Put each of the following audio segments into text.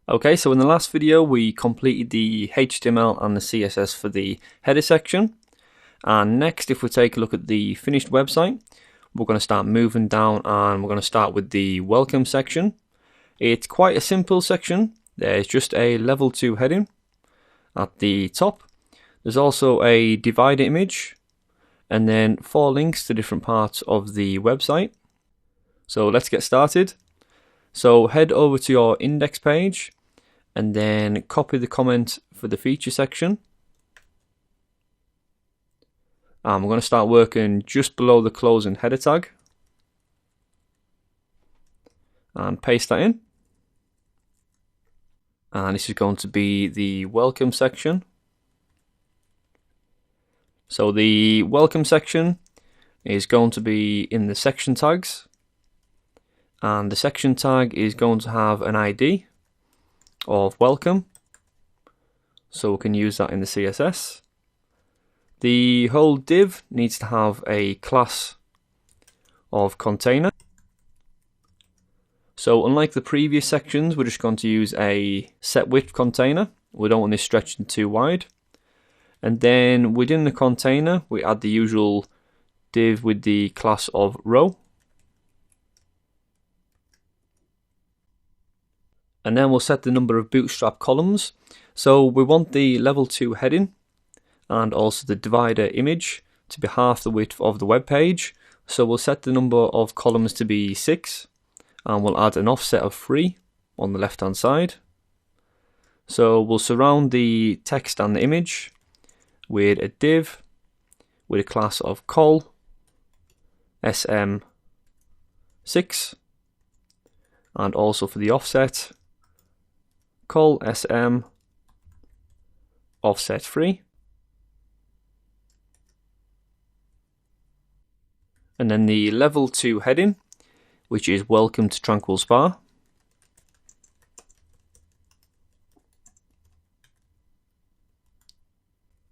Okay, so in the last video we completed the HTML and the CSS for the header section, and next if we take a look at the finished website, we're going to start moving down and we're going to start with the welcome section. It's quite a simple section. There's just a level 2 heading at the top. There's also a divider image and then 4 links to different parts of the website. So let's get started. So head over to your index page and then copy the comment for the feature section. And we're going to start working just below the closing header tag. And paste that in. And this is going to be the welcome section. So the welcome section is going to be in the section tags. And the section tag is going to have an ID of welcome, so we can use that in the CSS. The whole div needs to have a class of container. So unlike the previous sections, we're just going to use a set width container. We don't want this stretching too wide. And then within the container, we add the usual div with the class of row. And then we'll set the number of bootstrap columns. So we want the level 2 heading and also the divider image to be half the width of the web page. So we'll set the number of columns to be 6 and we'll add an offset of 3 on the left hand side. So we'll surround the text and the image with a div with a class of col sm6, and also for the offset col sm offset 3, and then the level 2 heading, which is welcome to Tranquil Spa.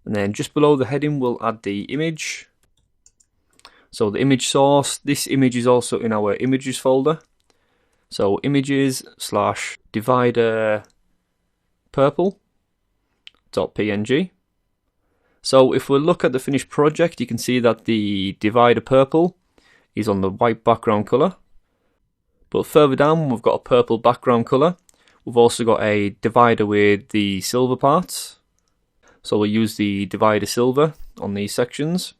And then just below the heading we'll add the image. So the image source, this image is also in our images folder. So images / divider purple.png. So if we look at the finished project, you can see that the divider purple is on the white background color. But further down, we've got a purple background color. We've also got a divider with the silver parts. So we'll use the divider silver on these sections.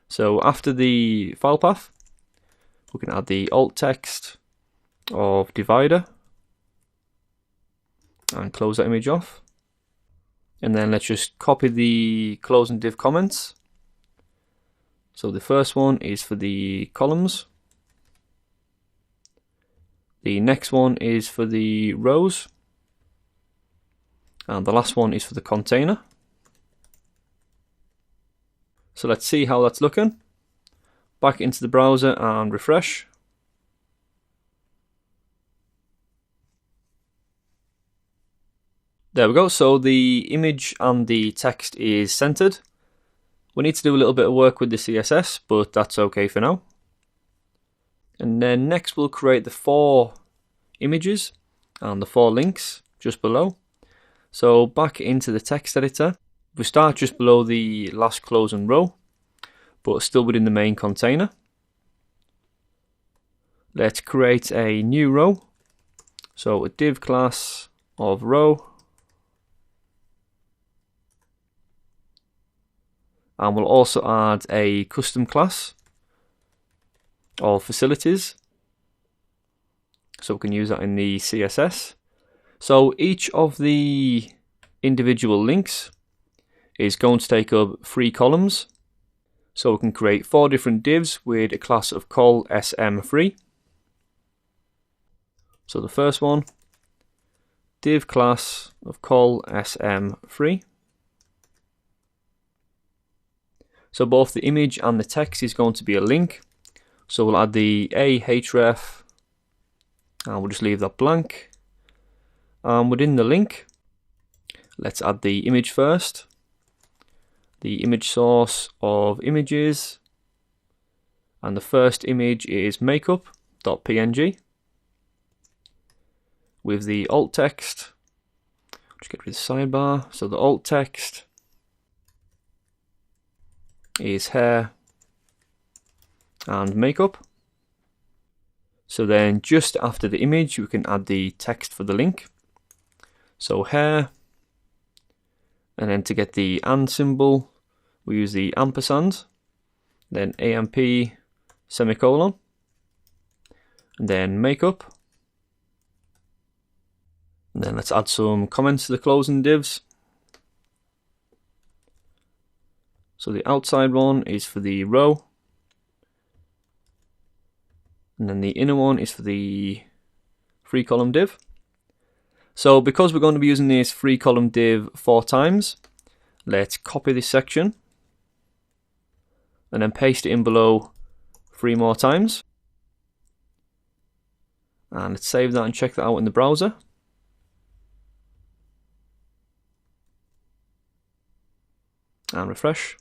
So after the file path, we can add the alt text of divider and close that image off. And then let's just copy the closing div comments. So the first one is for the columns. The next one is for the rows. And the last one is for the container. So let's see how that's looking. Back into the browser and refresh. There we go, so the image and the text is centered. We need to do a little bit of work with the CSS, but that's okay for now. And then next we'll create the 4 images and the 4 links just below. So back into the text editor, we start just below the last closing row, but still within the main container. Let's create a new row. So a div class of row. And we'll also add a custom class of facilities. So we can use that in the CSS. So each of the individual links is going to take up 3 columns. So we can create 4 different divs with a class of col sm3. So the first one, div class of col sm3. So both the image and the text is going to be a link. So we'll add the ahref and we'll just leave that blank. And within the link, let's add the image first. The image source of images, and the first image is makeup.png. with the alt text. Just get rid of the sidebar. So the alt text is hair and makeup. So then just after the image, we can add the text for the link. So hair, and then to get the and symbol, we use the ampersand, then AMP semicolon, and then makeup. And then let's add some comments to the closing divs. So the outside one is for the row, and then the inner one is for the 3-column div. So because we're going to be using this 3-column div 4 times, let's copy this section and then paste it in below 3 more times. And let's save that and check that out in the browser. And refresh.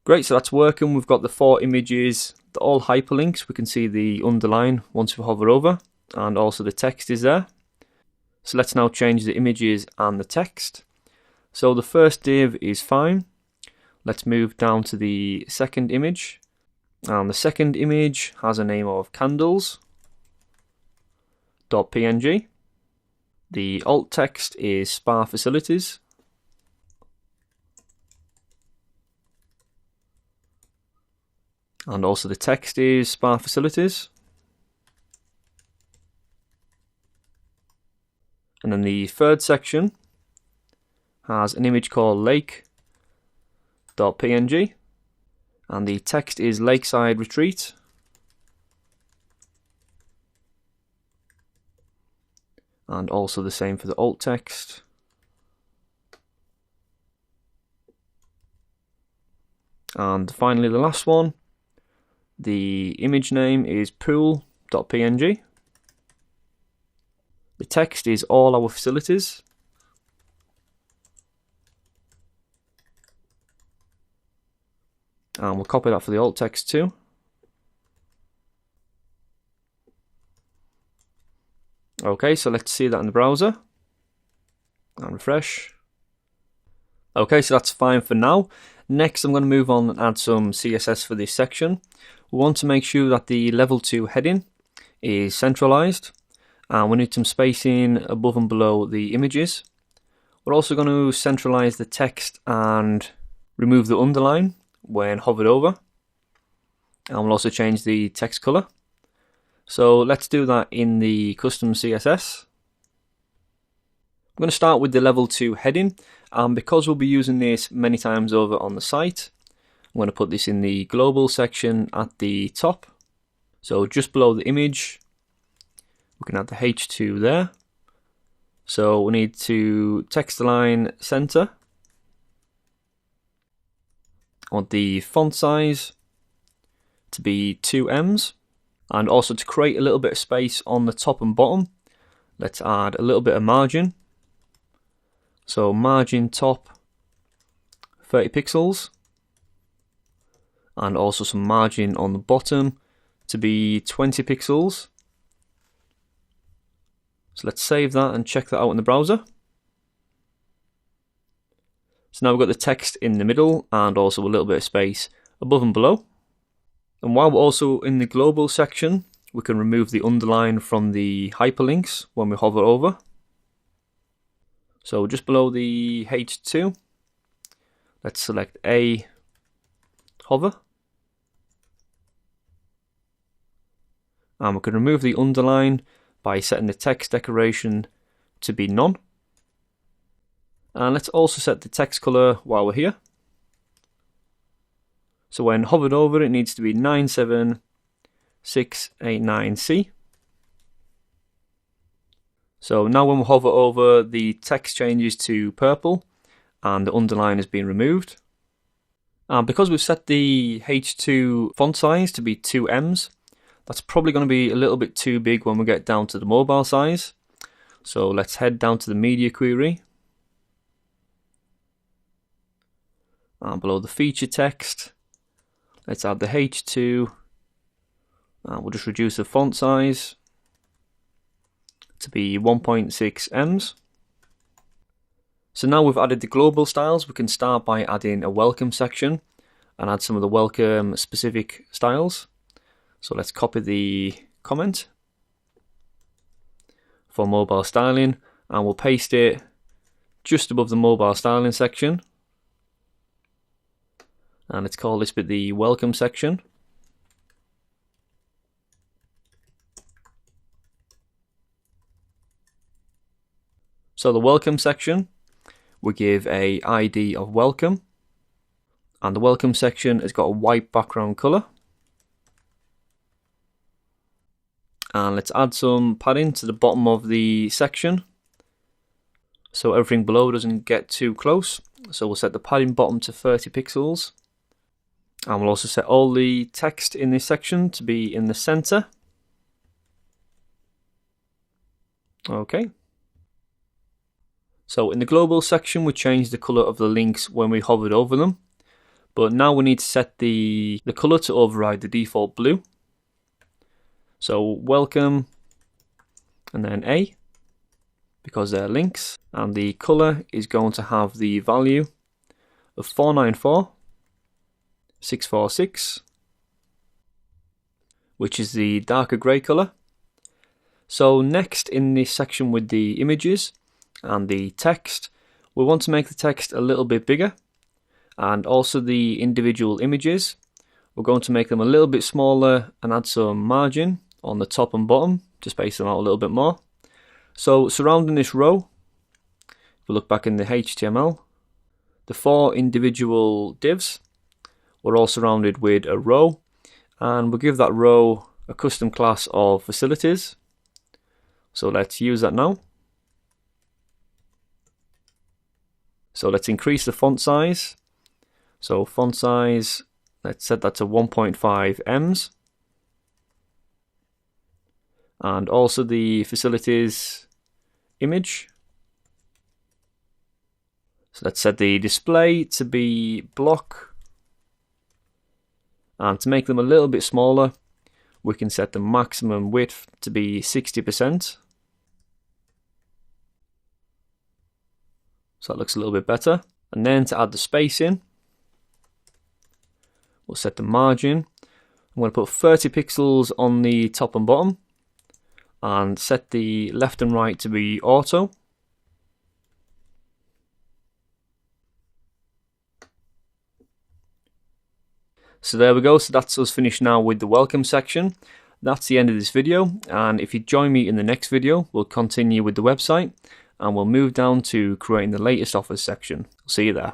Great, so that's working. We've got the 4 images, they're all hyperlinks. We can see the underline once we hover over, and also the text is there. So let's now change the images and the text. So the first div is fine. Let's move down to the second image. And the second image has a name of candles.png. The alt text is spa facilities. And also the text is spa facilities. And then the third section has an image called lake.png. And the text is lakeside retreat. And also the same for the alt text. And finally the last one, the image name is pool.png. The text is all our facilities. And we'll copy that for the alt text too. Okay, so let's see that in the browser. And refresh. Okay, so that's fine for now. Next, I'm going to move on and add some CSS for this section. We want to make sure that the level 2 heading is centralized, and we need some spacing above and below the images. We're also going to centralize the text and remove the underline when hovered over, and we'll also change the text color. So let's do that in the custom CSS. I'm going to start with the level 2 heading, and because we'll be using this many times over on the site, I'm going to put this in the global section at the top. So just below the image, we can add the H2 there. So we need to text align center. I want the font size to be 2 and also to create a little bit of space on the top and bottom, let's add a little bit of margin. So margin top 30 pixels, and also some margin on the bottom to be 20 pixels. So let's save that and check that out in the browser. So now we've got the text in the middle and also a little bit of space above and below. And while we're also in the global section, we can remove the underline from the hyperlinks when we hover over. So just below the H2, let's select A, hover. And we can remove the underline by setting the text decoration to be none. And let's also set the text color while we're here. So when hovered over, it needs to be 97689C. So now when we hover over, the text changes to purple and the underline has been removed. And because we've set the H2 font size to be 2 Ms, that's probably going to be a little bit too big when we get down to the mobile size. So let's head down to the media query. And below the feature text, let's add the H2. And we'll just reduce the font size. to be 1.6 ems. So now we've added the global styles, we can start by adding a welcome section and add some of the welcome specific styles. So let's copy the comment for mobile styling and we'll paste it just above the mobile styling section. And let's call this bit the welcome section. So the welcome section, we give a ID of welcome, and the welcome section has got a white background color. And let's add some padding to the bottom of the section so everything below doesn't get too close. So we'll set the padding bottom to 30 pixels. And we'll also set all the text in this section to be in the center. Okay. So in the global section, we changed the color of the links when we hovered over them. But now we need to set the color to override the default blue. So welcome and then A, because they're links. And the color is going to have the value of 494646, which is the darker grey color. So next in this section with the images and the text, we want to make the text a little bit bigger, and also the individual images, we're going to make them a little bit smaller and add some margin on the top and bottom to space them out a little bit more. So surrounding this row, if we look back in the HTML, the 4 individual divs were all surrounded with a row, and we'll give that row a custom class of facilities. So let's use that now. So let's increase the font size. So font size, let's set that to 1.5 ems. And also the facilities image. So let's set the display to be block. And to make them a little bit smaller, we can set the maximum width to be 60%. So that looks a little bit better. And then to add the spacing, we'll set the margin. I'm going to put 30 pixels on the top and bottom and set the left and right to be auto. So there we go, so that's us finished now with the welcome section. That's the end of this video, and if you join me in the next video, we'll continue with the website and we'll move down to creating the latest offers section. See you there.